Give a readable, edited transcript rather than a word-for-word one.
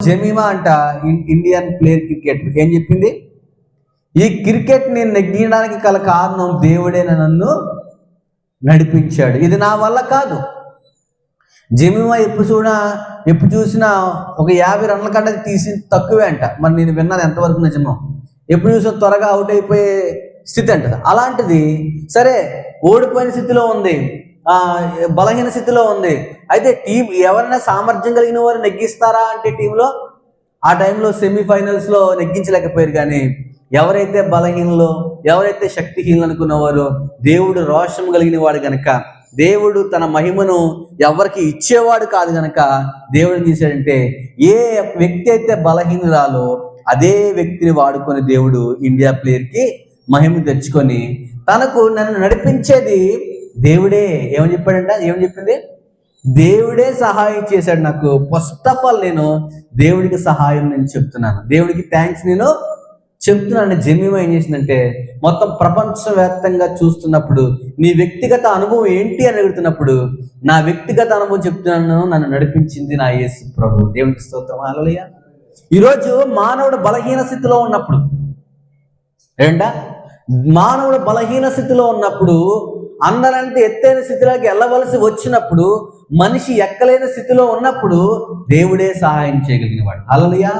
Jemimah అంట Indian player cricket ఏం చెప్పింది, ఈ క్రికెట్ నేను నెగ్గడానికి గల కారణం దేవుడే నన్ను నడిపించాడు, ఇది నా వల్ల కాదు. జమీమా ఎప్పుడు చూసినా ఒక 50 రన్ల కంటే తీసి తక్కువే అంట. మరి నేను విన్నది ఎంతవరకు నిజమో, ఎప్పుడు చూసినా త్వరగా అవుట్ అయిపోయే స్థితి అంట. అలాంటిది సరే ఓడిపోయిన స్థితిలో ఉంది, బలహీన స్థితిలో ఉంది. అయితే టీం ఎవరైనా సామర్థ్యం కలిగిన వారు నెగ్గిస్తారా అంటే టీంలో ఆ టైంలో సెమీఫైనల్స్లో నెగ్గించలేకపోయారు. కానీ ఎవరైతే బలహీనలో, ఎవరైతే శక్తిహీనలు అనుకున్నవారో, దేవుడు రోషం కలిగిన వాడు కనుక, దేవుడు తన మహిమను ఎవరికి ఇచ్చేవాడు కాదు కనుక దేవుడు ఏం చేశాడంటే ఏ వ్యక్తి అయితే బలహీనురాలో అదే వ్యక్తిని వాడుకొని దేవుడు ఇండియా ప్లేయర్కి మహిమ తెచ్చుకొని తనకు నన్ను నడిపించేది దేవుడే. ఏమని చెప్పాడంట, ఏమని చెప్పింది, దేవుడే సహాయం చేశాడు నాకు. ఫస్ట్ ఆఫ్ ఆల్ నేను దేవుడికి సహాయం నేను చెప్తున్నాను, దేవుడికి థ్యాంక్స్ నేను చెప్తున్నాను. జమీమా ఏం చేసిందంటే మొత్తం ప్రపంచవ్యాప్తంగా చూస్తున్నప్పుడు నీ వ్యక్తిగత అనుభవం ఏంటి అని అడుగుతున్నప్పుడు నా వ్యక్తిగత అనుభవం చెప్తున్నాను, నన్ను నడిపించింది నా యేసు ప్రభు. దేవునికి స్తోత్రం, హల్లెలూయా. ఈరోజు మానవుడు బలహీన స్థితిలో ఉన్నప్పుడు మానవుడు బలహీన స్థితిలో ఉన్నప్పుడు, అందరంటే ఎత్తైన స్థితిలోకి వెళ్ళవలసి వచ్చినప్పుడు, మనిషి ఎక్కలేని స్థితిలో ఉన్నప్పుడు దేవుడే సహాయం చేయగలిగిన వాడు. హల్లెలూయా.